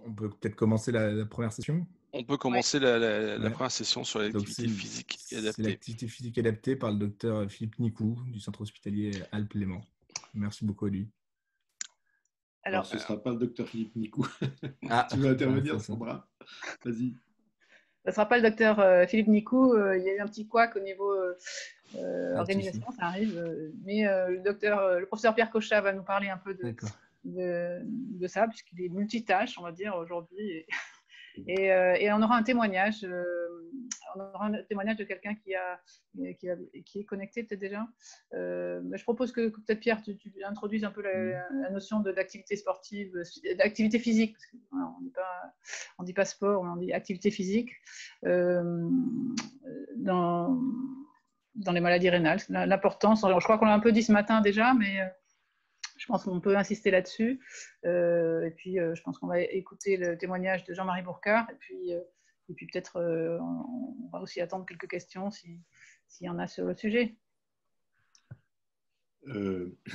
On peut peut-être commencer la première session. On peut Ouais. commencer la Ouais. première session sur Donc, l'activité physique et c'est adaptée. l'activité physique adaptée par le docteur Philippe Nicou du centre hospitalier Alpes-Léman. Merci beaucoup à lui. Alors, ce ne sera pas le docteur Philippe Nicou. Ah, Tu veux intervenir, c'est ça. Sandra? Vas-y. ça ne sera pas le docteur Philippe Nicou. Il y a eu un petit couac au niveau Pas de organisation, souci. ça arrive. Mais le professeur Pierre Cochat va nous parler un peu D'accord. de ça, puisqu'il est multitâche, on va dire, aujourd'hui. Et on aura un témoignage. On aura un témoignage de quelqu'un qui est connecté peut-être déjà. Mais je propose que peut-être Pierre, tu introduises un peu la notion d'activité sportive, d'activité physique. Parce que, voilà, on dit pas sport, on dit activité physique dans les maladies rénales. L'importance, je crois qu'on l'a un peu dit ce matin déjà, mais je pense qu'on peut insister là-dessus. Et puis, je pense qu'on va écouter le témoignage de Jean-Marie Bourcard. Et puis peut-être, on va aussi attendre quelques questions s'il y en a sur le sujet.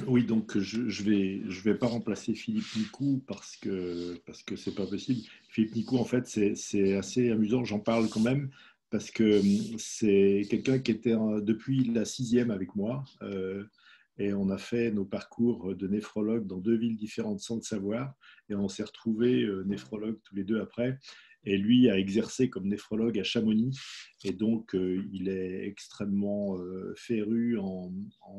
Oui, donc je vais pas remplacer Philippe Nicou parce que c'est pas possible. Philippe Nicou, en fait, c'est assez amusant. J'en parle quand même parce que c'est quelqu'un qui était depuis la 6e avec moi. Et on a fait nos parcours de néphrologue dans 2 villes différentes sans le savoir. Et on s'est retrouvés néphrologues tous les deux après. Et lui a exercé comme néphrologue à Chamonix. Et donc, il est extrêmement féru en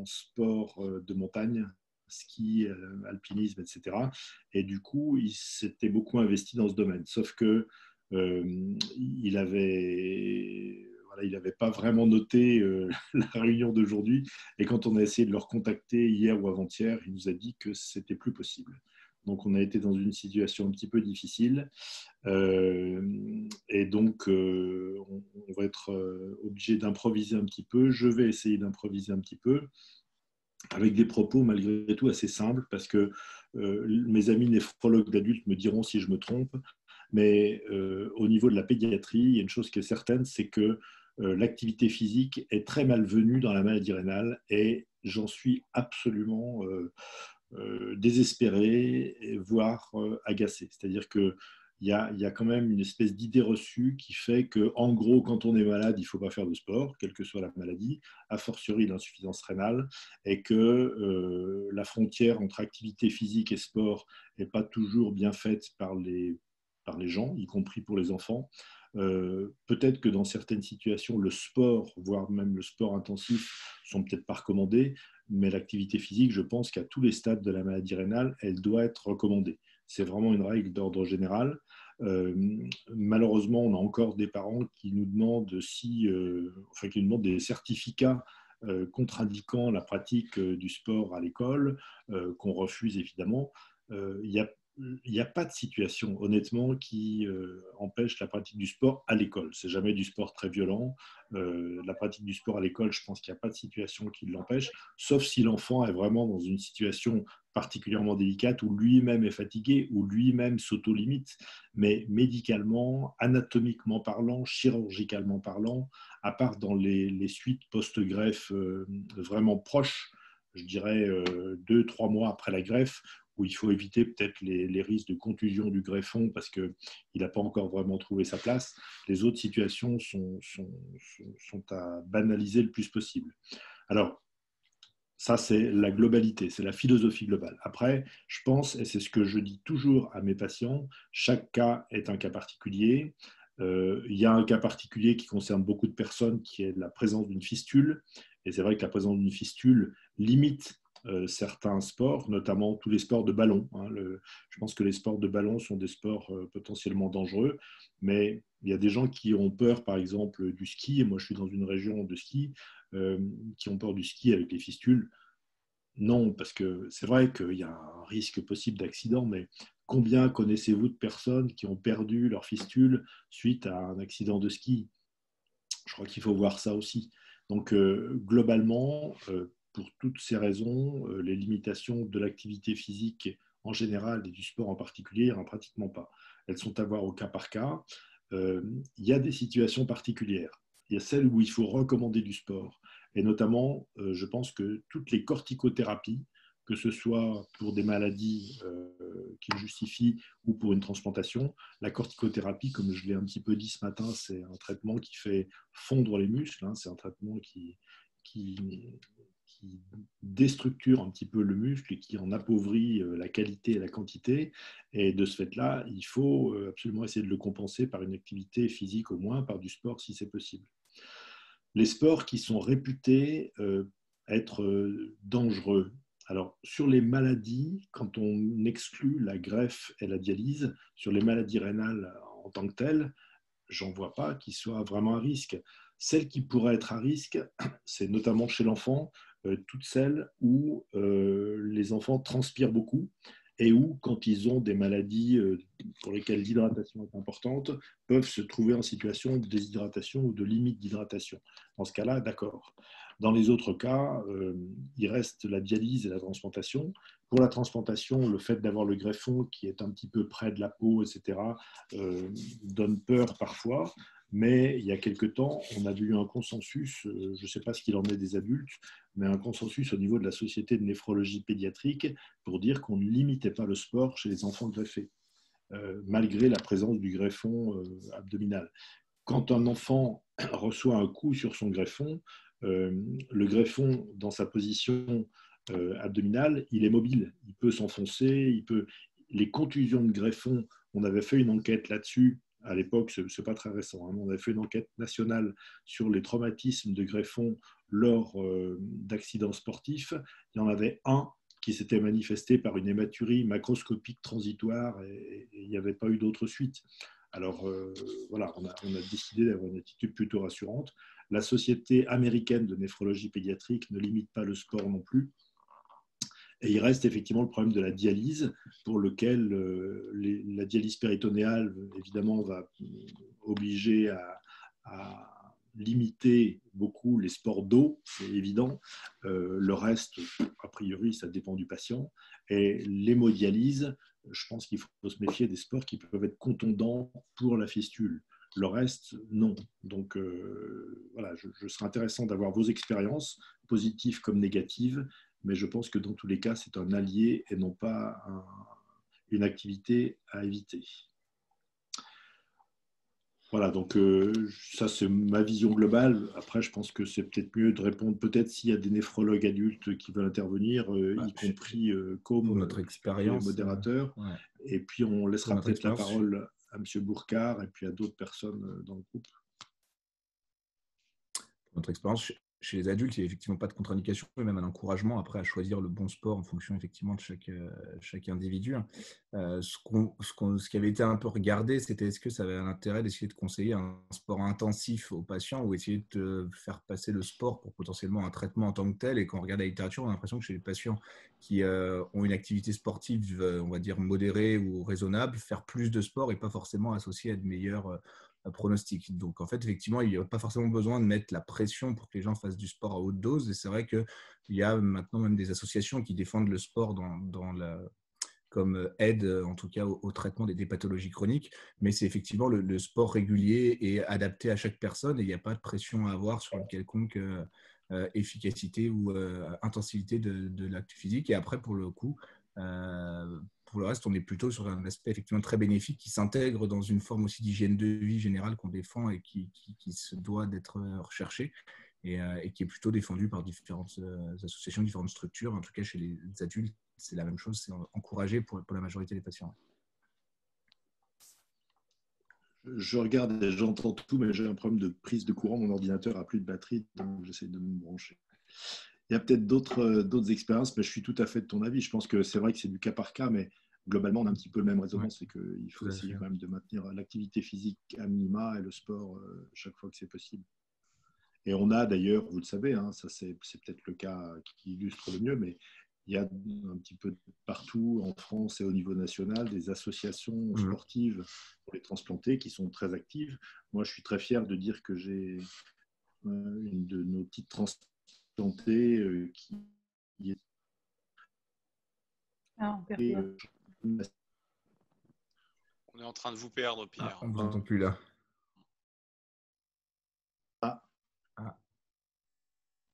sport de montagne, ski, alpinisme, etc. Et du coup, il s'était beaucoup investi dans ce domaine. Sauf que il avait... Voilà, il n'avait pas vraiment noté la réunion d'aujourd'hui. Et quand on a essayé de le recontacter hier ou avant-hier, il nous a dit que c'était plus possible. Donc, on a été dans une situation un petit peu difficile. Et donc, on va être obligé d'improviser un petit peu. Je vais essayer d'improviser un petit peu avec des propos malgré tout assez simples parce que mes amis néphrologues d'adultes me diront si je me trompe. Mais au niveau de la pédiatrie, il y a une chose qui est certaine, c'est que l'activité physique est très malvenue dans la maladie rénale et j'en suis absolument désespéré, voire agacé. C'est-à-dire qu'il y a quand même une espèce d'idée reçue qui fait que, en gros, quand on est malade, il ne faut pas faire de sport, quelle que soit la maladie, a fortiori l'insuffisance rénale, et que la frontière entre activité physique et sport n'est pas toujours bien faite par les gens, y compris pour les enfants. Peut-être que dans certaines situations, le sport, voire même le sport intensif, sont peut-être pas recommandés, mais l'activité physique, je pense qu'à tous les stades de la maladie rénale, elle doit être recommandée. C'est vraiment une règle d'ordre général. Malheureusement, on a encore des parents qui nous demandent qui nous demandent des certificats contre-indiquant la pratique du sport à l'école, qu'on refuse évidemment. Il n'y a pas de situation, honnêtement, qui empêche la pratique du sport à l'école. C'est jamais du sport très violent. La pratique du sport à l'école, je pense qu'il n'y a pas de situation qui l'empêche, sauf si l'enfant est vraiment dans une situation particulièrement délicate où lui-même est fatigué, où lui-même s'auto-limite. Mais médicalement, anatomiquement parlant, chirurgicalement parlant, à part dans les suites post-greffe vraiment proches, je dirais 2-3 mois après la greffe, où il faut éviter peut-être les risques de contusion du greffon parce qu'il n'a pas encore vraiment trouvé sa place. Les autres situations sont à banaliser le plus possible. Alors, ça, c'est la globalité, c'est la philosophie globale. Après, je pense, et c'est ce que je dis toujours à mes patients, chaque cas est un cas particulier. Il y a un cas particulier qui concerne beaucoup de personnes, qui est la présence d'une fistule. Et c'est vrai que la présence d'une fistule limite certains sports, notamment tous les sports de ballon. Je pense que les sports de ballon sont des sports potentiellement dangereux, mais il y a des gens qui ont peur, par exemple, du ski, et moi je suis dans une région de ski, qui ont peur du ski avec les fistules. Non, parce que c'est vrai qu'il y a un risque possible d'accident, mais combien connaissez-vous de personnes qui ont perdu leur fistule suite à un accident de ski? Je crois qu'il faut voir ça aussi. Donc, globalement, pour toutes ces raisons, les limitations de l'activité physique en général et du sport en particulier, il n'y en a pratiquement pas. Elles sont à voir au cas par cas. Il y a des situations particulières. Il y a celles où il faut recommander du sport. Et notamment, je pense que toutes les corticothérapies, que ce soit pour des maladies qui le justifie ou pour une transplantation. La corticothérapie, comme je l'ai un petit peu dit ce matin, c'est un traitement qui fait fondre les muscles. Hein, c'est un traitement qui déstructure un petit peu le muscle et qui en appauvrit la qualité et la quantité. Et de ce fait-là, il faut absolument essayer de le compenser par une activité physique au moins, par du sport si c'est possible. Les sports qui sont réputés être dangereux. Alors, sur les maladies, quand on exclut la greffe et la dialyse, sur les maladies rénales en tant que telles, j'en vois pas qui soient vraiment à risque. Celles qui pourraient être à risque, c'est notamment chez l'enfant, toutes celles où les enfants transpirent beaucoup et où, quand ils ont des maladies pour lesquelles l'hydratation est importante, peuvent se trouver en situation de déshydratation ou de limite d'hydratation. Dans ce cas-là, d'accord. Dans les autres cas, il reste la dialyse et la transplantation. Pour la transplantation, le fait d'avoir le greffon qui est un petit peu près de la peau, etc., donne peur parfois. Mais il y a quelque temps, on a eu un consensus, je ne sais pas ce qu'il en est des adultes, mais un consensus au niveau de la Société de néphrologie pédiatrique pour dire qu'on ne limitait pas le sport chez les enfants greffés, malgré la présence du greffon abdominal. Quand un enfant reçoit un coup sur son greffon, le greffon, dans sa position abdominale, il est mobile, il peut s'enfoncer, les contusions de greffon, on avait fait une enquête là-dessus. À l'époque, ce n'est pas très récent. Hein. On avait fait une enquête nationale sur les traumatismes de greffon lors d'accidents sportifs. Il y en avait un qui s'était manifesté par une hématurie macroscopique transitoire et il n'y avait pas eu d'autre suite. Alors voilà, on a décidé d'avoir une attitude plutôt rassurante. La Société américaine de néphrologie pédiatrique ne limite pas le sport non plus. Et il reste effectivement le problème de la dialyse, pour lequel la dialyse péritonéale, évidemment, va obliger à limiter beaucoup les sports d'eau, c'est évident. Le reste, a priori, ça dépend du patient. Et l'hémodialyse, je pense qu'il faut se méfier des sports qui peuvent être contondants pour la fistule. Le reste, non. Donc, voilà, je serais intéressant d'avoir vos expériences, positives comme négatives, mais je pense que dans tous les cas, c'est un allié et non pas une activité à éviter. Voilà, donc ça c'est ma vision globale. Après, je pense que c'est peut-être mieux de répondre, peut-être s'il y a des néphrologues adultes qui veulent intervenir, y compris pour notre expérience, modérateur. Ouais. Et puis on laissera peut-être la parole à M. Bourcard et puis à d'autres personnes dans le groupe. Notre expérience chez les adultes, il n'y a effectivement pas de contre-indication, mais même un encouragement après à choisir le bon sport en fonction effectivement de chaque individu. Ce qui avait été un peu regardé, c'était est-ce que ça avait un intérêt d'essayer de conseiller un sport intensif aux patients ou essayer de faire passer le sport pour potentiellement un traitement en tant que tel. Et quand on regarde la littérature, on a l'impression que chez les patients qui ont une activité sportive, on va dire modérée ou raisonnable, faire plus de sport n'est pas forcément associé à de meilleurs pronostic. Donc, en fait, effectivement, il n'y a pas forcément besoin de mettre la pression pour que les gens fassent du sport à haute dose. Et c'est vrai qu'il y a maintenant même des associations qui défendent le sport comme aide, en tout cas, au traitement des pathologies chroniques. Mais c'est effectivement le sport régulier et adapté à chaque personne. Et il n'y a pas de pression à avoir sur une quelconque efficacité ou intensité de l'acte physique. Et après, pour le coup, pour le reste, on est plutôt sur un aspect effectivement très bénéfique qui s'intègre dans une forme aussi d'hygiène de vie générale qu'on défend et qui se doit d'être recherché et qui est plutôt défendu par différentes associations, différentes structures. En tout cas, chez les adultes, c'est la même chose, c'est encouragé pour la majorité des patients. Je regarde et j'entends tout, mais j'ai un problème de prise de courant. Mon ordinateur n'a plus de batterie, donc j'essaie de me brancher. Il y a peut-être d'autres expériences, mais je suis tout à fait de ton avis. Je pense que c'est vrai que c'est du cas par cas, mais globalement, on a un petit peu le même raisonnement, c'est qu'il faut essayer quand même de maintenir l'activité physique à minima et le sport chaque fois que c'est possible. Et on a d'ailleurs, vous le savez, hein, ça c'est peut-être le cas qui illustre le mieux, mais il y a un petit peu partout en France et au niveau national des associations sportives pour les transplantés qui sont très actives. Moi, je suis très fier de dire que j'ai une de nos petites transplantées qui est... On est en train de vous perdre, Pierre. On ne vous entend plus là.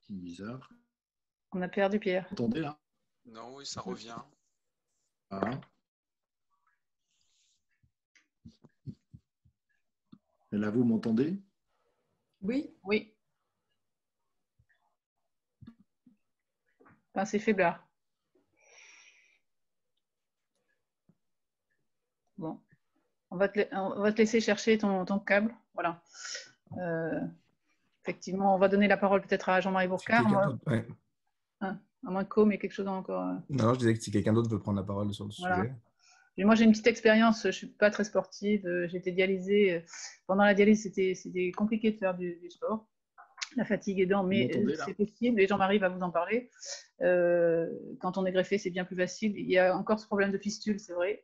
C'est bizarre. On a perdu Pierre. Vous entendez là? Non, oui, ça revient. Là, vous m'entendez? Oui. Oui. Enfin, c'est faiblard. Bon. On va te laisser chercher ton câble. Voilà. Effectivement, on va donner la parole peut-être à Jean-Marie Si Bourcard. quelqu'un d'autre, ouais. À moins que Com ait quelque chose encore. Non, je disais que si quelqu'un d'autre veut prendre la parole sur le Voilà. sujet. Et moi, j'ai une petite expérience. Je ne suis pas très sportive. J'ai été dialysée. Pendant la dialyse, c'était compliqué de faire du sport. La fatigue aidant, mais c'est possible. Et Jean-Marie va vous en parler. Quand on est greffé, c'est bien plus facile. Il y a encore ce problème de fistule, c'est vrai.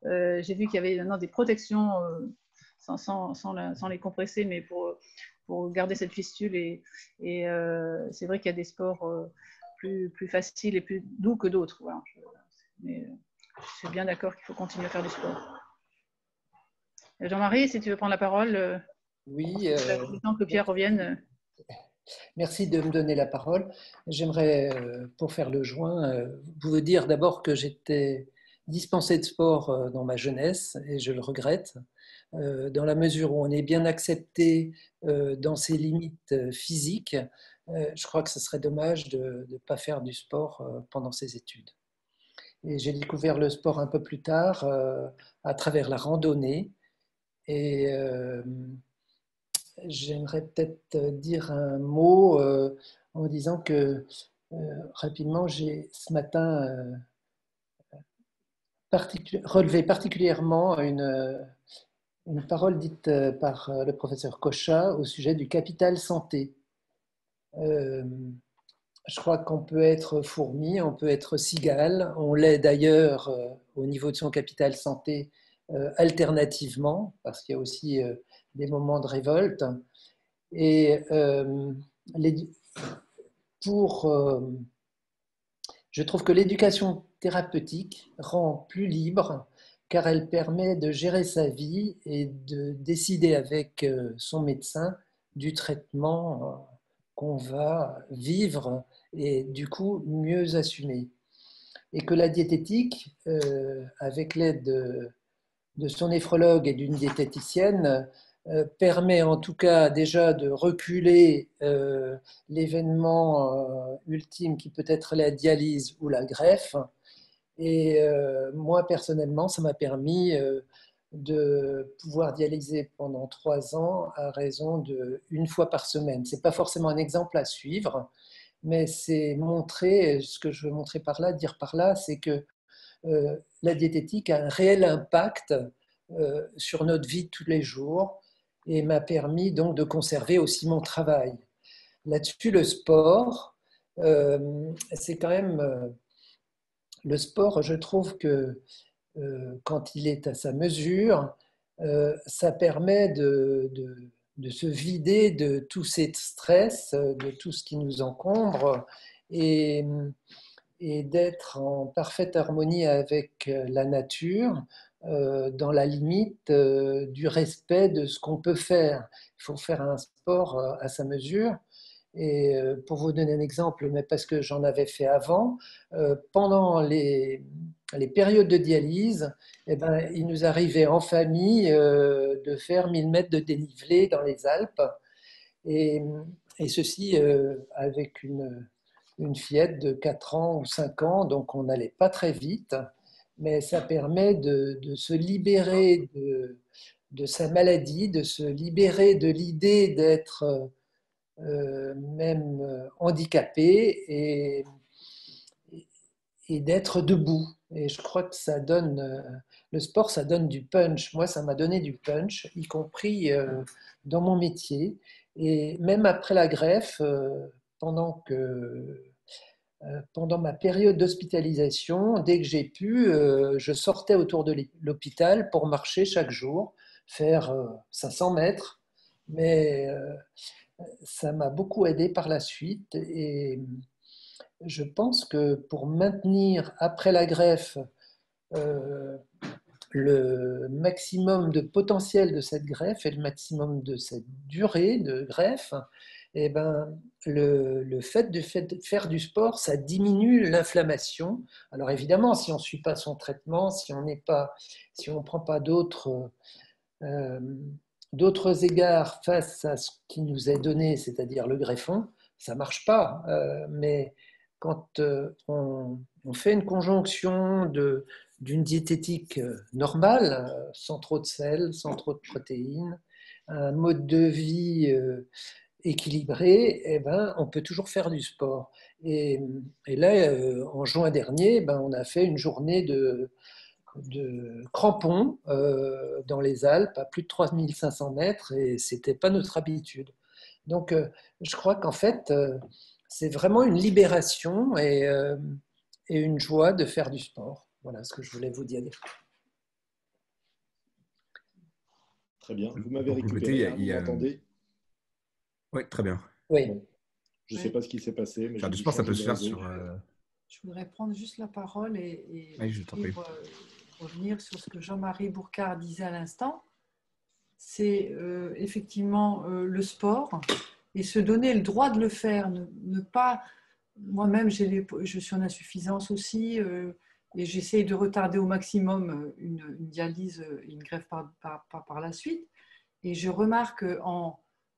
J'ai vu qu'il y avait maintenant des protections sans les compresser, mais pour garder cette fistule. Et c'est vrai qu'il y a des sports plus faciles et plus doux que d'autres. Voilà. Mais je suis bien d'accord qu'il faut continuer à faire du sport. Jean-Marie, si tu veux prendre la parole. Oui. Le temps que Pierre revienne. Merci de me donner la parole. J'aimerais, pour faire le joint, vous dire d'abord que j'étais dispensé de sport dans ma jeunesse et je le regrette, dans la mesure où on est bien accepté dans ses limites physiques. Je crois que ce serait dommage de ne pas faire du sport pendant ses études. Et j'ai découvert le sport un peu plus tard à travers la randonnée. Et j'aimerais peut-être dire un mot en disant que rapidement, j'ai ce matin relevé particulièrement une parole dite par le professeur Cochat au sujet du capital santé. Je crois qu'on peut être fourmi, on peut être cigale, on l'est d'ailleurs au niveau de son capital santé alternativement, parce qu'il y a aussi des moments de révolte. Et je trouve que l'éducation thérapeutique rend plus libre car elle permet de gérer sa vie et de décider avec son médecin du traitement qu'on va vivre et du coup mieux assumer. Et que la diététique, avec l'aide de son néphrologue et d'une diététicienne, permet en tout cas déjà de reculer l'événement ultime qui peut être la dialyse ou la greffe. Et moi personnellement, ça m'a permis de pouvoir dialyser pendant 3 ans à raison d'1 fois par semaine. Ce n'est pas forcément un exemple à suivre, mais c'est montrer, ce que je veux montrer par là, dire par là, c'est que la diététique a un réel impact sur notre vie de tous les jours et m'a permis donc de conserver aussi mon travail. Là-dessus, le sport, c'est quand même... le sport, je trouve que quand il est à sa mesure, ça permet de se vider de tous ces stress, de tout ce qui nous encombre et d'être en parfaite harmonie avec la nature, dans la limite du respect de ce qu'on peut faire. Il faut faire un sport à sa mesure. Et pour vous donner un exemple, mais parce que j'en avais fait avant, pendant les périodes de dialyse, eh ben, il nous arrivait en famille de faire 1000 mètres de dénivelé dans les Alpes. Et ceci avec une fillette de 4 ans ou 5 ans, donc on n'allait pas très vite, mais ça permet de se libérer de sa maladie, de se libérer de l'idée d'être même handicapé et d'être debout. Et je crois que ça donne, le sport, ça donne du punch. Moi, ça m'a donné du punch, y compris dans mon métier. Et même après la greffe, pendant ma période d'hospitalisation, dès que j'ai pu, je sortais autour de l'hôpital pour marcher chaque jour, faire 500 mètres. Mais ça m'a beaucoup aidé par la suite. Et je pense que pour maintenir après la greffe le maximum de potentiel de cette greffe et le maximum de cette durée de greffe, eh ben, le fait de faire du sport, ça diminue l'inflammation. Alors évidemment, si on ne suit pas son traitement, si on ne prend pas d'autres d'autres égards, face à ce qui nous est donné, c'est-à-dire le greffon, ça ne marche pas. Mais quand on fait une conjonction d'une diététique normale, sans trop de sel, sans trop de protéines, un mode de vie équilibré, eh ben, on peut toujours faire du sport. Et là, en juin dernier, ben, on a fait une journée de crampons dans les Alpes à plus de 3500 mètres et ce n'était pas notre habitude. Donc, je crois qu'en fait, c'est vraiment une libération et une joie de faire du sport. Voilà ce que je voulais vous dire. Très bien. Vous m'avez Pour compléter, récupéré, hein, vous m'entendez? Oui, très bien. Oui. Bon. Je ne sais pas ce qui s'est passé, mais Faire j'ai du dû sport, ça changer peut de se faire réseau. sur. Je voudrais prendre juste la parole et Oui, je t'en prie. revenir sur ce que Jean-Marie Bourcard disait à l'instant. C'est effectivement le sport et se donner le droit de le faire. Ne pas. Moi-même, je suis en insuffisance aussi et j'essaye de retarder au maximum une dialyse et une greffe par la suite. Et je remarque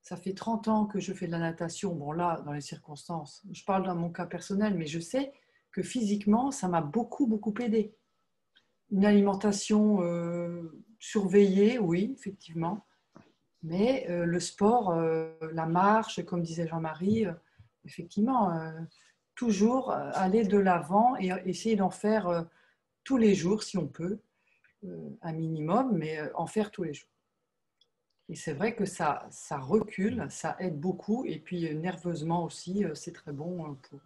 ça fait 30 ans que je fais de la natation. Bon, là, dans les circonstances, je parle dans mon cas personnel, mais je sais que physiquement, ça m'a beaucoup, beaucoup aidé. Une alimentation surveillée, oui, effectivement. Mais le sport, la marche, comme disait Jean-Marie, effectivement, toujours aller de l'avant et essayer d'en faire tous les jours, si on peut, un minimum, mais en faire tous les jours. Et c'est vrai que ça recule, ça aide beaucoup. Et puis nerveusement aussi, c'est très bon pour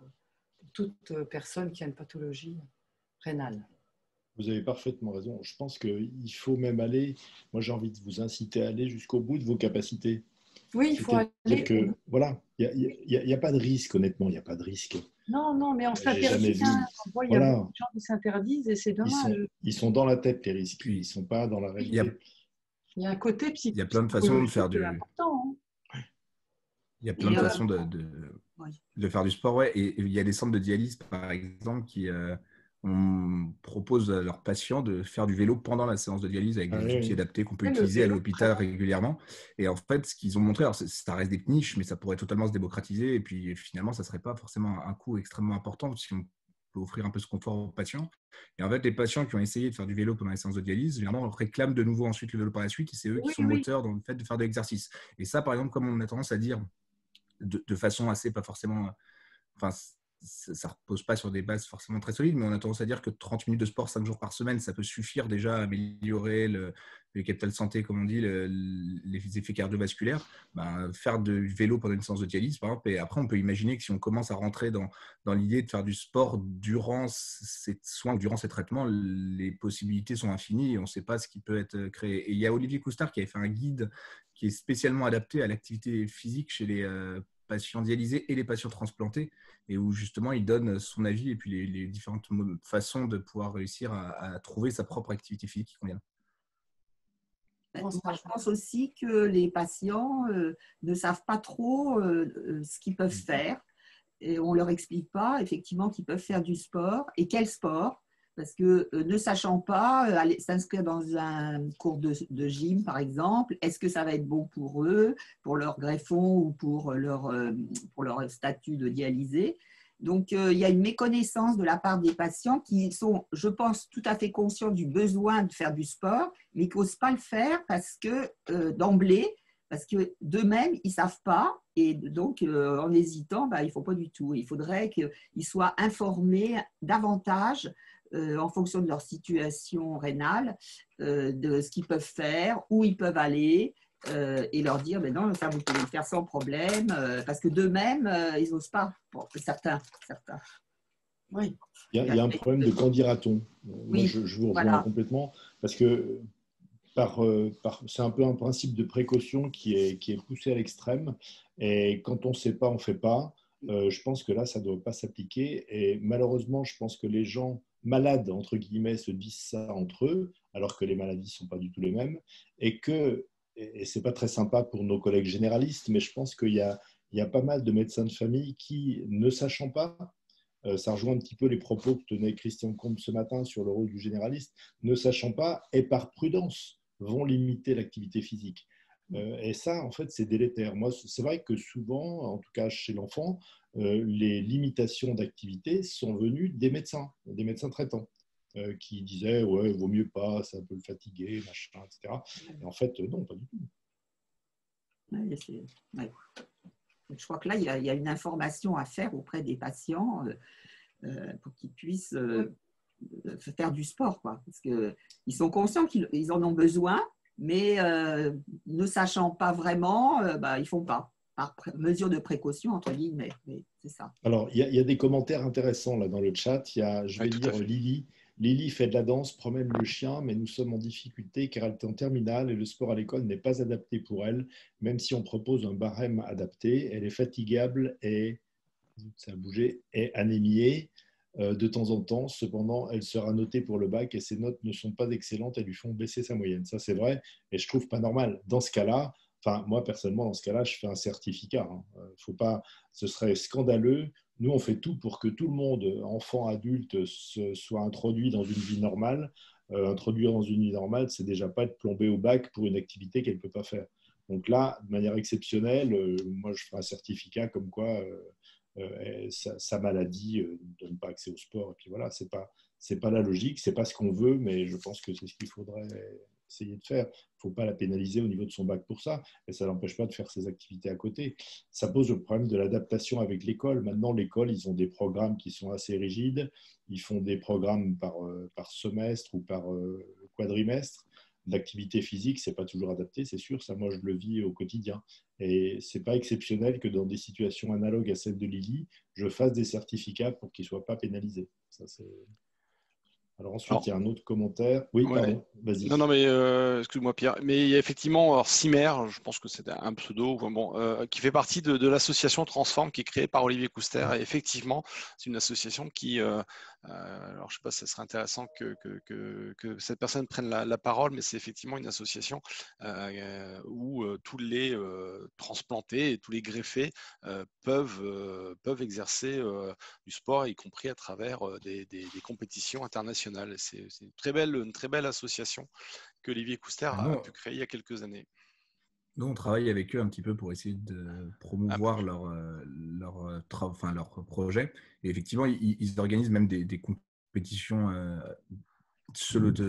toute personne qui a une pathologie rénale. Vous avez parfaitement raison. Je pense qu'il faut même aller, moi j'ai envie de vous inciter à aller jusqu'au bout de vos capacités. Oui, il faut aller. C'est-à-dire que, voilà, il n'y a pas de risque, honnêtement, il n'y a pas de risque. Non, mais on J'ai jamais s'interdit. vu. Il y a Voilà. beaucoup de gens qui s'interdisent et c'est dommage. Ils sont dans la tête, les risques, ils ne sont pas dans la réalité. Il y a un côté Il y a plein de façons de faire du. important. Il y a plein de façons de faire du sport, ouais. Et il y a des centres de dialyse, par exemple, qui on propose à leurs patients de faire du vélo pendant la séance de dialyse avec des outils adaptés qu'on peut utiliser à l'hôpital régulièrement. Et en fait, ce qu'ils ont montré, alors ça reste des niches, mais ça pourrait totalement se démocratiser. Et puis finalement, ça ne serait pas forcément un coût extrêmement important si on peut offrir un peu ce confort aux patients. Et en fait, les patients qui ont essayé de faire du vélo pendant les séances de dialyse, généralement, on réclame de nouveau ensuite le vélo par la suite. Et c'est eux qui sont moteurs dans le fait de faire de l'exercice. Et ça, par exemple, comme on a tendance à dire de façon assez, pas forcément. Enfin, ça ne repose pas sur des bases forcément très solides, mais on a tendance à dire que 30 minutes de sport 5 jours par semaine, ça peut suffire déjà à améliorer le capital santé, comme on dit, les effets cardiovasculaires. Faire du vélo pendant une séance de dialyse, par exemple, et après, on peut imaginer que si on commence à rentrer dans l'idée de faire du sport durant ces soins, durant ces traitements, les possibilités sont infinies et on ne sait pas ce qui peut être créé. Et il y a Olivier Coustard qui avait fait un guide qui est spécialement adapté à l'activité physique chez les patients dialysés et les patients transplantés, et où justement il donne son avis et puis les différentes façons de pouvoir réussir à trouver sa propre activité physique qui convient. Moi, je pense aussi que les patients ne savent pas trop ce qu'ils peuvent faire. Et on ne leur explique pas effectivement qu'ils peuvent faire du sport et quel sport. Parce que ne sachant pas, aller s'inscrire dans un cours de gym, par exemple, est-ce que ça va être bon pour eux, pour leur greffon ou pour leur statut de dialysé? Donc, il y a une méconnaissance de la part des patients qui sont, je pense, tout à fait conscients du besoin de faire du sport, mais qui n'osent pas le faire parce que d'emblée, parce que d'eux-mêmes, ils ne savent pas. Et donc, en hésitant, il ne faut pas du tout. Il faudrait qu'ils soient informés davantage en fonction de leur situation rénale, de ce qu'ils peuvent faire, où ils peuvent aller, et leur dire, mais non, ça vous pouvez le faire sans problème, parce que d'eux-mêmes, ils n'osent pas, pour certains. Oui. Il y a un problème de quand dira-t-on. Moi, je vous rejoins complètement, parce que c'est un peu un principe de précaution qui est poussé à l'extrême, et quand on ne sait pas, on ne fait pas. Je pense que là, ça ne doit pas s'appliquer, et malheureusement, je pense que les gens malades, entre guillemets, se disent ça entre eux, alors que les maladies ne sont pas du tout les mêmes, et ce n'est pas très sympa pour nos collègues généralistes, mais je pense qu'il y a pas mal de médecins de famille qui, ne sachant pas, ça rejoint un petit peu les propos que tenait Christian Combe ce matin sur le rôle du généraliste, ne sachant pas, et par prudence, vont limiter l'activité physique. Et ça, en fait, c'est délétère. Moi, c'est vrai que souvent, en tout cas chez l'enfant, les limitations d'activité sont venues des médecins traitants, qui disaient ouais, vaut mieux pas, ça peut le fatiguer, machin, etc. Et en fait, non, pas du tout. Ouais. Je crois que là, il y a une information à faire auprès des patients pour qu'ils puissents faire du sport, quoi. Parce qu'ils sont conscients qu'ils en ont besoin, mais ne sachant pas vraiment, ils ne font pas, par mesure de précaution, entre guillemets. Mais c'est ça. Alors, il y a des commentaires intéressants là dans le chat. Je vais lire Lily. Lily fait de la danse, promène le chien, mais nous sommes en difficulté car elle est en terminale et le sport à l'école n'est pas adapté pour elle, même si on propose un barème adapté. Elle est fatigable et, ça a bougé, est anémiée de temps en temps. Cependant, elle sera notée pour le bac et ses notes ne sont pas excellentes et lui font baisser sa moyenne. Ça, c'est vrai et je trouve pas normal. Dans ce cas-là, enfin, moi, personnellement, dans ce cas-là, je fais un certificat. Faut pas, ce serait scandaleux. Nous, on fait tout pour que tout le monde, enfant, adulte, soit introduit dans une vie normale. Introduire dans une vie normale, c'est déjà pas être plombé au bac pour une activité qu'elle ne peut pas faire. Donc là, de manière exceptionnelle, moi, je ferai un certificat comme quoi sa maladie ne donne pas accès au sport. Et puis voilà, c'est pas la logique, c'est pas ce qu'on veut, mais je pense que c'est ce qu'il faudrait essayer de faire. Il ne faut pas la pénaliser au niveau de son bac pour ça, et ça n'empêche pas de faire ses activités à côté. Ça pose le problème de l'adaptation avec l'école. Maintenant, l'école, ils ont des programmes qui sont assez rigides. Ils font des programmes par semestre ou par quadrimestre. L'activité physique, ce n'est pas toujours adapté, c'est sûr. Ça, moi, je le vis au quotidien. Et ce n'est pas exceptionnel que dans des situations analogues à celle de Lily, je fasse des certificats pour qu'ils ne soient pas pénalisés. Ça, c'est... Alors ensuite, il y a un autre commentaire. Oui, ouais. pardon, vas-y. Non, mais excuse-moi Pierre. Mais il y a effectivement Cimer, je pense que c'est un pseudo, qui fait partie de l'association Transform qui est créée par Olivier Couster. Et effectivement, c'est une association qui, alors je ne sais pas si ça serait intéressant que cette personne prenne la parole, mais c'est effectivement une association où tous les transplantés et tous les greffés peuvent exercer du sport, y compris à travers des compétitions internationales. C'est une très belle association que Olivier Couster a pu créer il y a quelques années. Nous, on travaille avec eux un petit peu pour essayer de promouvoir leur projet. Et effectivement, ils organisent même des compétitions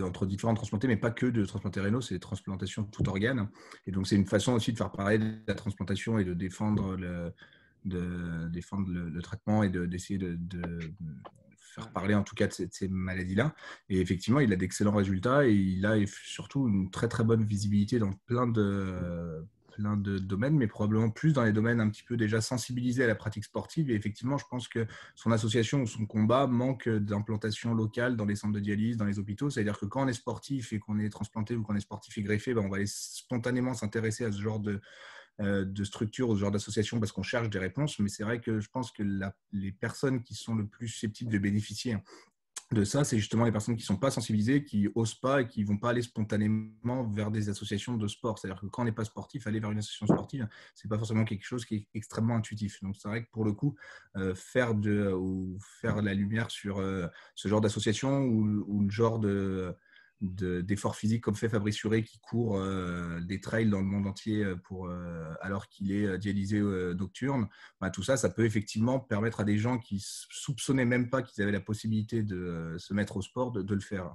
entre différents transplantés, mais pas que de transplantés rénaux, c'est des transplantations de tout organe. Et donc, c'est une façon aussi de faire parler de la transplantation et de défendre le traitement et d'essayer de faire parler en tout cas de ces maladies-là. Et effectivement, il a d'excellents résultats et il a surtout une très très bonne visibilité dans plein de domaines, mais probablement plus dans les domaines un petit peu déjà sensibilisés à la pratique sportive. Et effectivement, je pense que son association ou son combat manque d'implantation locale dans les centres de dialyse, dans les hôpitaux. C'est-à-dire que quand on est sportif et qu'on est transplanté ou qu'on est sportif et greffé, on va aller spontanément s'intéresser à ce genre de structure ou ce genre d'association parce qu'on cherche des réponses. Mais c'est vrai que je pense que les personnes qui sont le plus susceptibles de bénéficier de ça, c'est justement les personnes qui ne sont pas sensibilisées, qui n'osent pas et qui ne vont pas aller spontanément vers des associations de sport. C'est-à-dire que quand on n'est pas sportif, aller vers une association sportive, ce n'est pas forcément quelque chose qui est extrêmement intuitif. Donc c'est vrai que pour le coup, faire la lumière sur ce genre d'association ou le genre d'efforts physiques comme fait Fabrice Huré qui court des trails dans le monde entier alors qu'il est dialysé nocturne, tout ça, ça peut effectivement permettre à des gens qui soupçonnaient même pas qu'ils avaient la possibilité de se mettre au sport de le faire.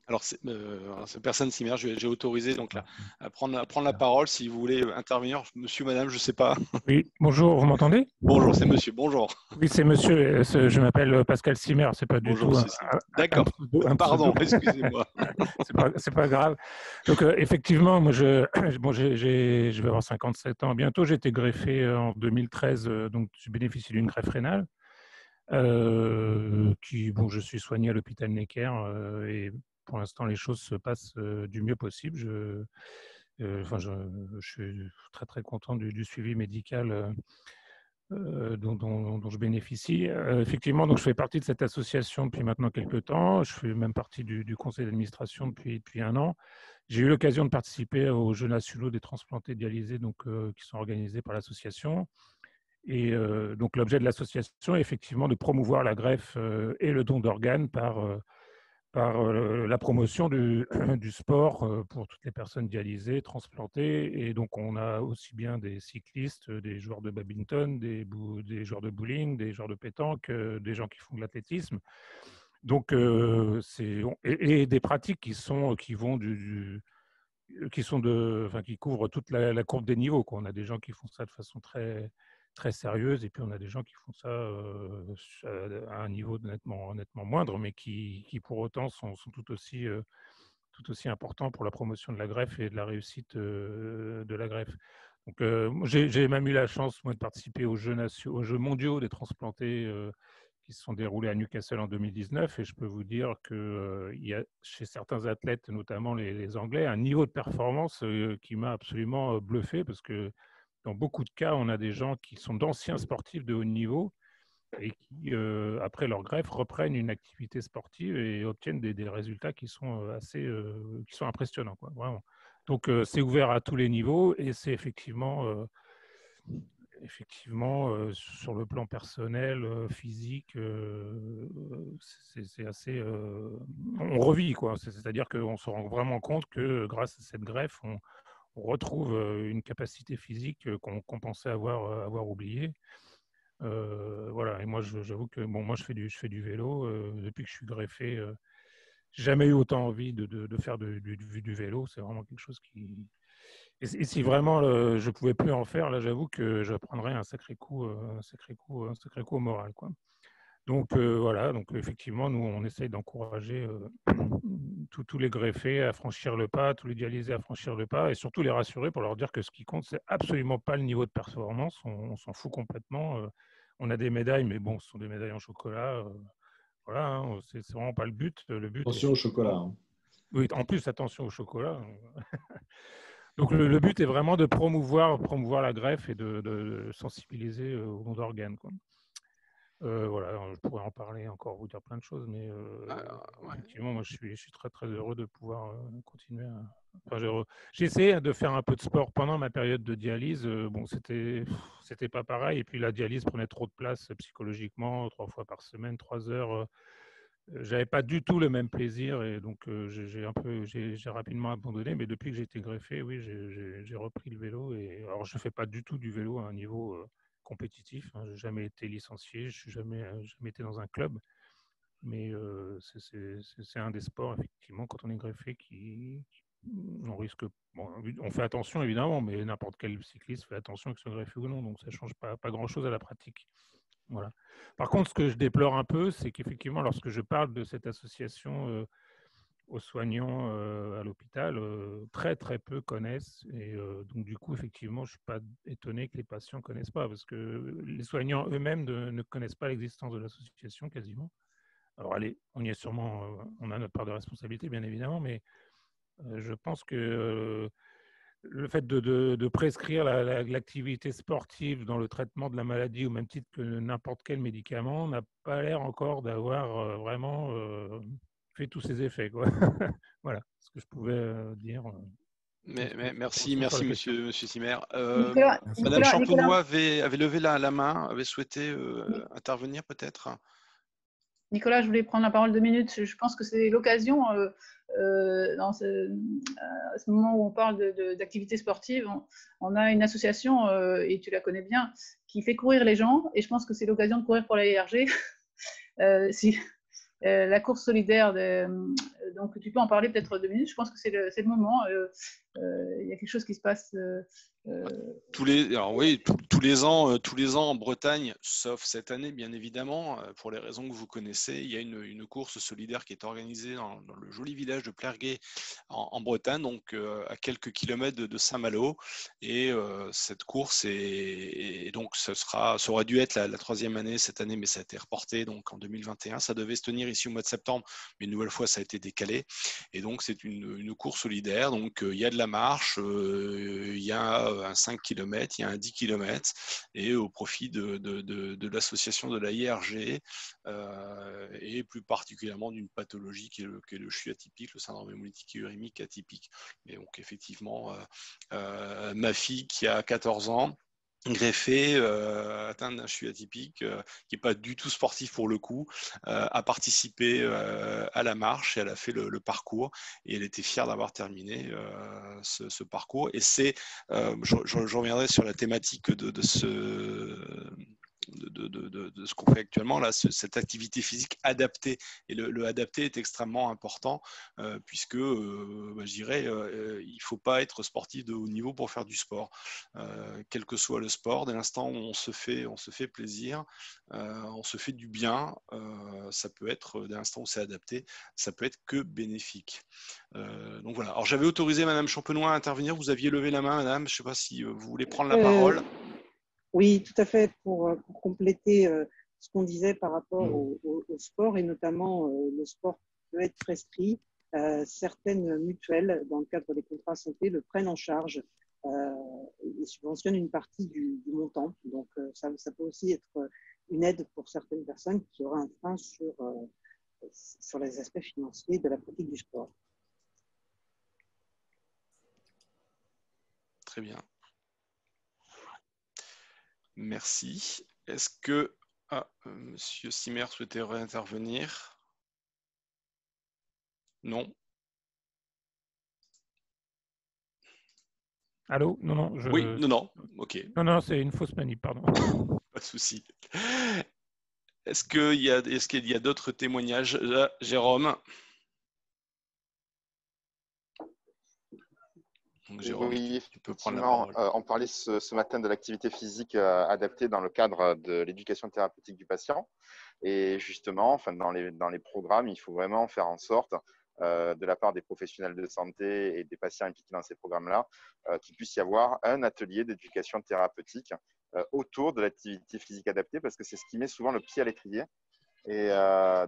Alors, cette personne Cimer, j'ai autorisé donc à prendre la parole si vous voulez intervenir. Monsieur, madame, je ne sais pas. Oui, bonjour, vous m'entendez? Bonjour, c'est monsieur, bonjour. Oui, c'est monsieur, je m'appelle Pascal Cimer, c'est pas du tout D'accord, pardon, excusez-moi. C'est pas grave. Donc, effectivement, moi, je vais avoir 57 ans bientôt, j'ai été greffé en 2013, donc je bénéficie d'une greffe rénale. Je suis soigné à l'hôpital Necker et pour l'instant, les choses se passent du mieux possible. Je suis très, très content du suivi médical dont je bénéficie. Effectivement, donc, je fais partie de cette association depuis maintenant quelques temps. Je fais même partie du conseil d'administration depuis 1 an. J'ai eu l'occasion de participer aux Jeux nationaux des transplantés dialysés qui sont organisés par l'association. Et donc, l'objet de l'association est effectivement de promouvoir la greffe et le don d'organes par la promotion du sport pour toutes les personnes dialysées, transplantées. Et donc, on a aussi bien des cyclistes, des joueurs de badminton, des joueurs de bowling, des joueurs de pétanque, des gens qui font de l'athlétisme. Donc, et des pratiques qui vont qui couvrent toute la courbe des niveaux, quoi. On a des gens qui font ça de façon très, très sérieuse, et puis on a des gens qui font ça à un niveau nettement moindre, mais qui pour autant sont tout aussi importants pour la promotion de la greffe et de la réussite de la greffe. Donc, j'ai même eu la chance, moi, de participer aux Jeux mondiaux des transplantés qui se sont déroulés à Newcastle en 2019, et je peux vous dire qu'il y a chez certains athlètes, notamment les Anglais, un niveau de performance qui m'a absolument bluffé, parce que dans beaucoup de cas, on a des gens qui sont d'anciens sportifs de haut niveau et qui, après leur greffe, reprennent une activité sportive et obtiennent des résultats qui sont qui sont impressionnants, quoi, vraiment. Donc, c'est ouvert à tous les niveaux, et c'est effectivement, sur le plan personnel, physique, c'est assez. On revit, quoi. C'est-à-dire qu'on se rend vraiment compte que grâce à cette greffe, on retrouve une capacité physique qu'on pensait avoir oubliée. Voilà. Et moi, j'avoue que moi, je fais du vélo depuis que je suis greffé. J'ai jamais eu autant envie de faire du vélo. C'est vraiment quelque chose qui. Et si vraiment je pouvais plus en faire, là, j'avoue que je prendrais un sacré coup au moral, quoi. Donc voilà. Donc effectivement, nous, on essaye d'encourager tous les greffés à franchir le pas, tous les dialysés à franchir le pas, et surtout les rassurer pour leur dire que ce qui compte, c'est absolument pas le niveau de performance. On s'en fout complètement. On a des médailles, mais bon, ce sont des médailles en chocolat. Voilà, hein, c'est vraiment pas le but. Le but. Attention au chocolat. Hein. Oui, en plus, attention au chocolat. Donc, le but est vraiment de promouvoir la greffe et de sensibiliser au don d'organes, quoi. Voilà, je pourrais en parler encore, vous dire plein de choses, mais effectivement, moi, je suis très, très heureux de pouvoir continuer à. Enfin, j'ai essayé de faire un peu de sport pendant ma période de dialyse. Bon, c'était pas pareil. Et puis, la dialyse prenait trop de place psychologiquement, 3 fois par semaine, 3 heures. J'avais pas du tout le même plaisir, et donc j'ai rapidement abandonné. Mais depuis que j'ai été greffé, oui, j'ai repris le vélo. Et alors, je fais pas du tout du vélo à un niveau compétitif, hein. J'ai jamais été licencié, je suis jamais été dans un club. Mais c'est un des sports, effectivement, quand on est greffé, on risque. Bon, on fait attention évidemment, mais n'importe quel cycliste fait attention, que ce soit greffé ou non. Donc ça change pas grand-chose à la pratique. Voilà. Par contre, ce que je déplore un peu, c'est qu'effectivement, lorsque je parle de cette association aux soignants à l'hôpital, très très peu connaissent. Et donc du coup, effectivement, je ne suis pas étonné que les patients ne connaissent pas, parce que les soignants eux-mêmes ne connaissent pas l'existence de l'association quasiment. Alors allez, on y est sûrement, on a notre part de responsabilité, bien évidemment, mais je pense que le fait de prescrire l'activité sportive dans le traitement de la maladie, au même titre que n'importe quel médicament, n'a pas l'air encore d'avoir vraiment fait tous ses effets, quoi. Voilà ce que je pouvais dire. Merci monsieur Simer. Madame Nicolas, Champenois avait levé la main, avait souhaité intervenir peut-être. Nicolas, je voulais prendre la parole 2 minutes. Je pense que c'est l'occasion, à ce moment où on parle d'activité sportive, on a une association, et tu la connais bien, qui fait courir les gens, et je pense que c'est l'occasion de courir pour la IRG. La course solidaire, donc tu peux en parler peut-être 2 minutes, je pense que c'est le moment. Il y a quelque chose qui se passe. Tous les ans en Bretagne, sauf cette année bien évidemment, pour les raisons que vous connaissez, il y a une course solidaire qui est organisée dans le joli village de Plergué en Bretagne, donc à quelques kilomètres de Saint-Malo. Et cette course donc ça aurait dû être la 3e année cette année, mais ça a été reporté donc en 2021. Ça devait se tenir ici au mois de septembre, mais une nouvelle fois ça a été décalé. Et donc c'est une course solidaire. Donc il y a de la marche, il y a un 5 km, il y a un 10 km, et au profit de l'association de la IRG, et plus particulièrement d'une pathologie qui est le CHU atypique, le syndrome hémolytique et urémique atypique. Et donc effectivement, ma fille qui a 14 ans, greffé, atteint d'un cheville atypique, qui n'est pas du tout sportif pour le coup, a participé à la marche et elle a fait le parcours et elle était fière d'avoir terminé ce parcours. Et je reviendrai sur la thématique de ce qu'on fait actuellement, là, cette activité physique adaptée. Et le adapté est extrêmement important puisque, je dirais, il ne faut pas être sportif de haut niveau pour faire du sport. Quel que soit le sport, dès l'instant où on se fait plaisir, on se fait du bien, ça peut être, dès l'instant où c'est adapté, ça peut être que bénéfique. Donc voilà. Alors j'avais autorisé Madame Champenois à intervenir, vous aviez levé la main, Madame, je ne sais pas si vous voulez prendre la parole. Oui, tout à fait, pour compléter ce qu'on disait par rapport au sport et notamment le sport peut être prescrit. Certaines mutuelles, dans le cadre des contrats santé, le prennent en charge et subventionnent une partie du montant. Donc, ça peut aussi être une aide pour certaines personnes qui auraient un frein sur les aspects financiers de la pratique du sport. Très bien. Merci. Est-ce que Monsieur Simer souhaitait réintervenir? Non. Allô? Non. Oui, non. Ok. Non, c'est une fausse manip, pardon. Pas de souci. Est-ce qu'il y a d'autres témoignages? Là, Jérôme? Donc, Jérôme, oui, tu peux prendre la parole. on parlait ce matin de l'activité physique adaptée dans le cadre de l'éducation thérapeutique du patient. Et justement, dans les programmes, il faut vraiment faire en sorte, de la part des professionnels de santé et des patients impliqués dans ces programmes-là, qu'il puisse y avoir un atelier d'éducation thérapeutique autour de l'activité physique adaptée, parce que c'est ce qui met souvent le pied à l'étrier. Et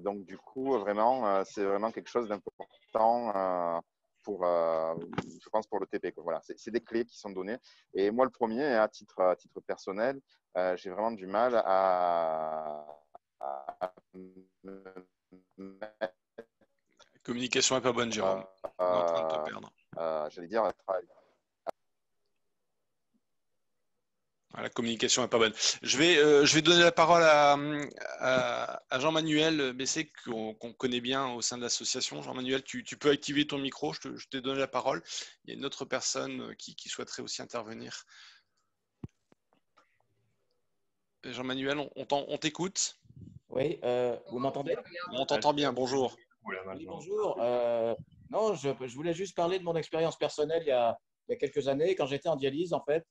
donc, du coup, vraiment, c'est vraiment quelque chose d'important je pense, pour le TP. Voilà, c'est des clés qui sont données. Et moi, le premier, à titre personnel, j'ai vraiment du mal à La communication n'est pas bonne, Jérôme. On est en train de te perdre. J'allais dire, La communication n'est pas bonne. Je vais donner la parole à Jean-Manuel Bessé, qu'on connaît bien au sein de l'association. Jean-Manuel, tu peux activer ton micro, je t'ai donné la parole. Il y a une autre personne qui souhaiterait aussi intervenir. Jean-Manuel, on t'écoute. Oui, vous m'entendez? On t'entend bien, bonjour. Oui, bonjour. Non, je voulais juste parler de mon expérience personnelle il y a quelques années. Quand j'étais en dialyse, en fait,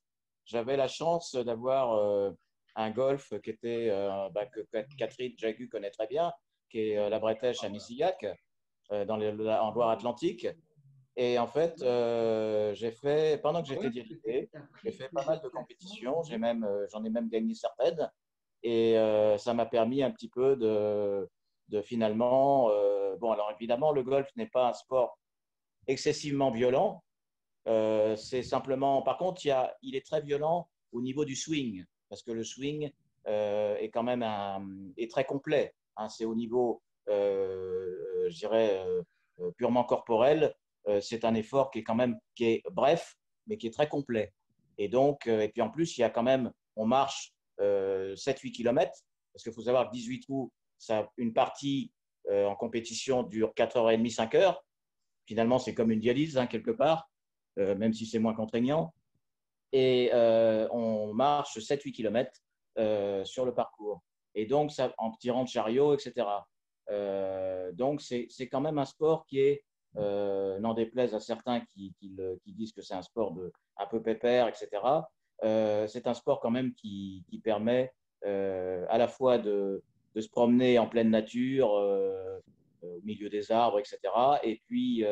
j'avais la chance d'avoir un golf qui était, que Catherine Jagu connaît très bien, qui est la Bretèche à Messillac, en Loire-Atlantique. Et en fait, pendant que j'étais dialysé, j'ai fait pas mal de compétitions. J'en ai même gagné certaines. Et ça m'a permis un petit peu de finalement… bon, alors évidemment, le golf n'est pas un sport excessivement violent. C'est simplement… Par contre, il est très violent au niveau du swing, parce que le swing est quand même est très complet. Hein. C'est au niveau, je dirais, purement corporel. C'est un effort qui est bref, mais qui est très complet. Et donc, et puis en plus, il y a quand même… On marche 7-8 km, parce qu'il faut savoir que 18 trous, une partie en compétition dure 4h30, 5 heures. Finalement, c'est comme une dialyse, hein, quelque part, même si c'est moins contraignant. Et on marche 7-8 km sur le parcours. Et donc, en tirant le chariot, etc. Donc, c'est quand même un sport qui est, n'en déplaise à certains qui disent que c'est un sport un peu pépère, etc. C'est un sport quand même qui permet à la fois de se promener en pleine nature, au milieu des arbres, etc. Et puis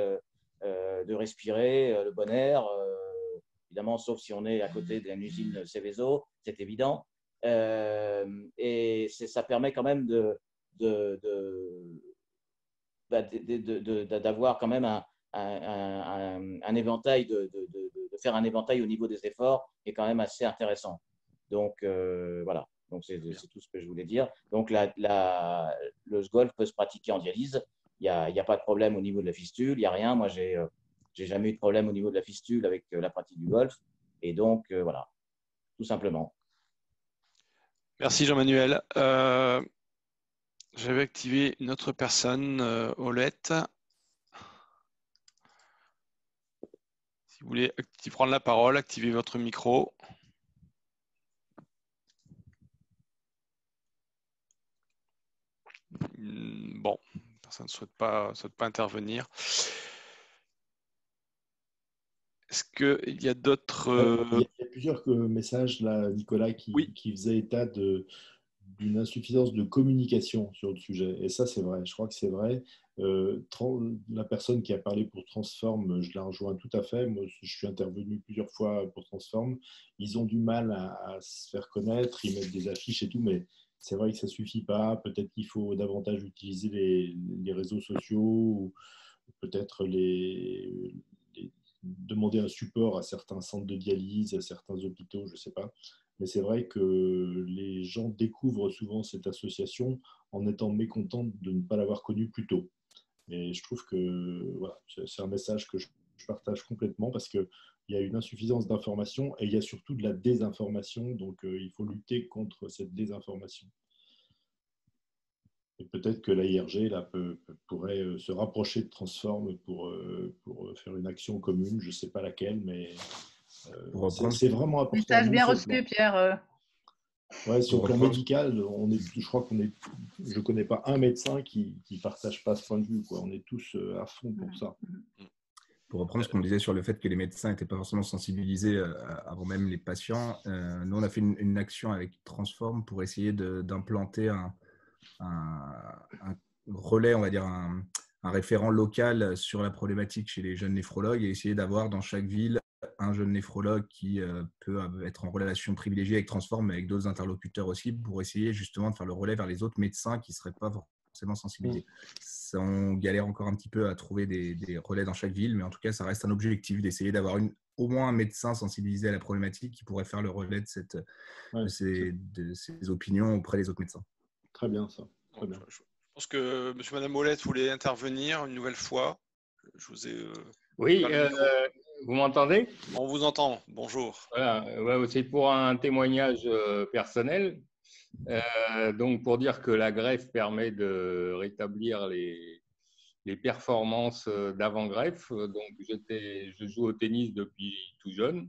de respirer le bon air, évidemment, sauf si on est à côté d'une usine Seveso, c'est évident. Et ça permet quand même d'avoir quand même un éventail, de faire un éventail au niveau des efforts qui est quand même assez intéressant. Donc, voilà. Donc, c'est tout ce que je voulais dire. Donc, le golf peut se pratiquer en dialyse. Il n'y a pas de problème au niveau de la fistule. Il n'y a rien. Moi, j'ai jamais eu de problème au niveau de la fistule avec la pratique du golf. Et donc, voilà, tout simplement. Merci Jean-Manuel. J'avais activé une autre personne, Olette. Si vous voulez prendre la parole, activez votre micro. Bon, personne ne souhaite pas intervenir. Est-ce qu'il y a d'autres… Il y a plusieurs messages là, Nicolas, qui faisaient état d'une insuffisance de communication sur le sujet. Et ça, c'est vrai. Je crois que c'est vrai. La personne qui a parlé pour Transform, je la rejoins tout à fait. Moi, je suis intervenu plusieurs fois pour Transform. Ils ont du mal à se faire connaître. Ils mettent des affiches et tout, mais c'est vrai que ça ne suffit pas. Peut-être qu'il faut davantage utiliser les réseaux sociaux ou peut-être demander un support à certains centres de dialyse, à certains hôpitaux, je ne sais pas. Mais c'est vrai que les gens découvrent souvent cette association en étant mécontents de ne pas l'avoir connue plus tôt. Et je trouve que voilà, c'est un message que je partage complètement parce qu'il y a une insuffisance d'information et il y a surtout de la désinformation. Donc, il faut lutter contre cette désinformation. Et peut-être que l'AIRG pourrait se rapprocher de Transform pour faire une action commune. Je ne sais pas laquelle, mais c'est vraiment important. Message bien reçu, Pierre. Ouais, sur le plan médical, je crois je ne connais pas un médecin qui ne partage pas ce point de vue, quoi. On est tous à fond pour ça. Pour reprendre ce qu'on disait sur le fait que les médecins n'étaient pas forcément sensibilisés avant même les patients, nous, on a fait une action avec Transform pour essayer d'implanter un relais, on va dire un référent local sur la problématique chez les jeunes néphrologues et essayer d'avoir dans chaque ville un jeune néphrologue qui peut être en relation privilégiée avec Transform, mais avec d'autres interlocuteurs aussi, pour essayer justement de faire le relais vers les autres médecins qui ne seraient pas forcément sensibilisés. On galère encore un petit peu à trouver des relais dans chaque ville, mais en tout cas, ça reste un objectif d'essayer d'avoir au moins un médecin sensibilisé à la problématique qui pourrait faire le relais de ces opinions auprès des autres médecins. Très bien, ça. Très bien. Je pense que M. et Mme Olette voulaient intervenir une nouvelle fois. Je vous ai… Oui, vous m'entendez? On vous entend, bonjour. Voilà, ouais, c'est pour un témoignage personnel. Donc, pour dire que la greffe permet de rétablir les performances d'avant-greffe. Donc, je joue au tennis depuis tout jeune.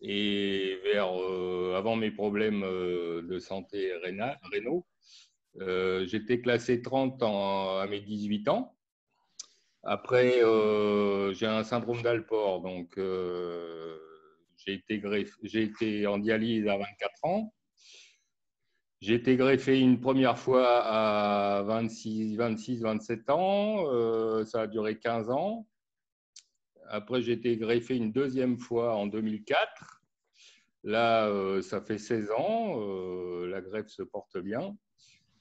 Et avant mes problèmes de santé rénaux, j'étais classé 30 à mes 18 ans. Après, j'ai un syndrome d'Alport, donc j'ai été en dialyse à 24 ans. J'ai été greffé une première fois à 26-27 ans, ça a duré 15 ans. Après, j'ai été greffé une deuxième fois en 2004. Là, ça fait 16 ans, la greffe se porte bien.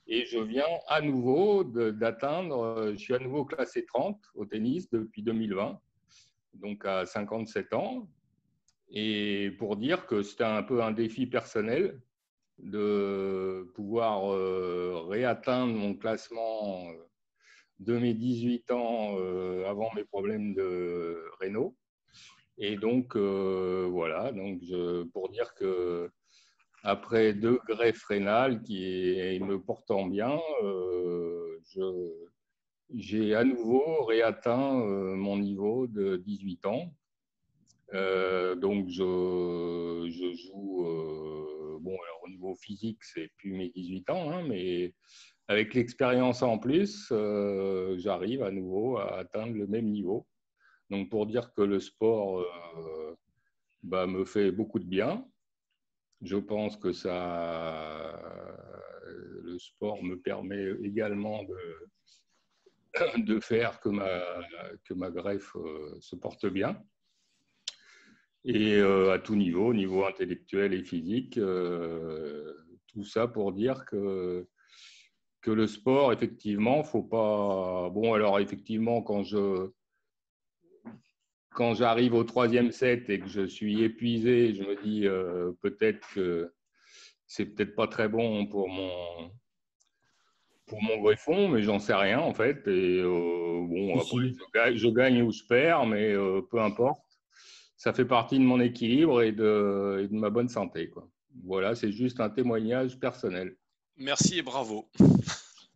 Et je viens à nouveau je suis à nouveau classé 30 au tennis depuis 2020, donc à 57 ans. Et pour dire que c'était un peu un défi personnel de pouvoir réatteindre mon classement de mes 18 ans avant mes problèmes de rénaux. Et donc, voilà, donc pour dire que après 2 greffes rénales qui me portant bien, j'ai à nouveau réatteint mon niveau de 18 ans. Donc, je joue, bon, alors au niveau physique, c'est plus mes 18 ans, hein, mais avec l'expérience en plus, j'arrive à nouveau à atteindre le même niveau. Donc, pour dire que le sport me fait beaucoup de bien. Je pense que le sport me permet également de faire que ma greffe se porte bien. Et à tout niveau, au niveau intellectuel et physique, tout ça pour dire que le sport, effectivement, faut pas… Bon, alors effectivement, quand j'arrive au 3e set et que je suis épuisé, je me dis peut-être que c'est peut-être pas très bon pour mon greffon, mais j'en sais rien en fait. Et bon, après, je gagne ou je perds, mais peu importe. Ça fait partie de mon équilibre et de ma bonne santé, quoi. Voilà, c'est juste un témoignage personnel. Merci et bravo.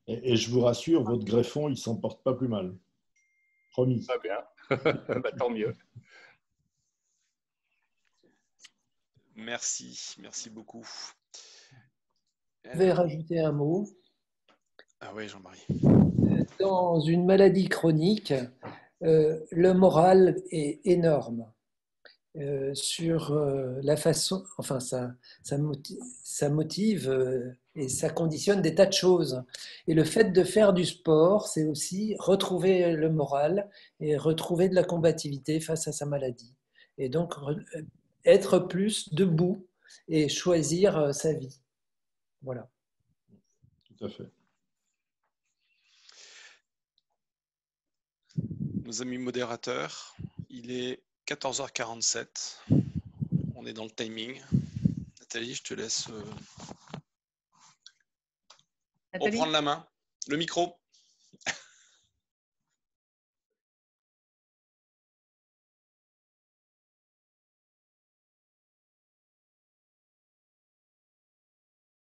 Et je vous rassure, votre greffon, il s'en porte pas plus mal. Promis. Très bien. Bah, tant mieux. Merci beaucoup. Je vais rajouter un mot. Ah oui, Jean-Marie. Dans une maladie chronique, le moral est énorme sur la façon, enfin ça motive et ça conditionne des tas de choses. Et le fait de faire du sport, c'est aussi retrouver le moral et retrouver de la combativité face à sa maladie. Et donc être plus debout et choisir sa vie. Voilà. Tout à fait. Nos amis modérateurs, il est 14h47. On est dans le timing. Nathalie, je te laisse reprendre la main. Le micro.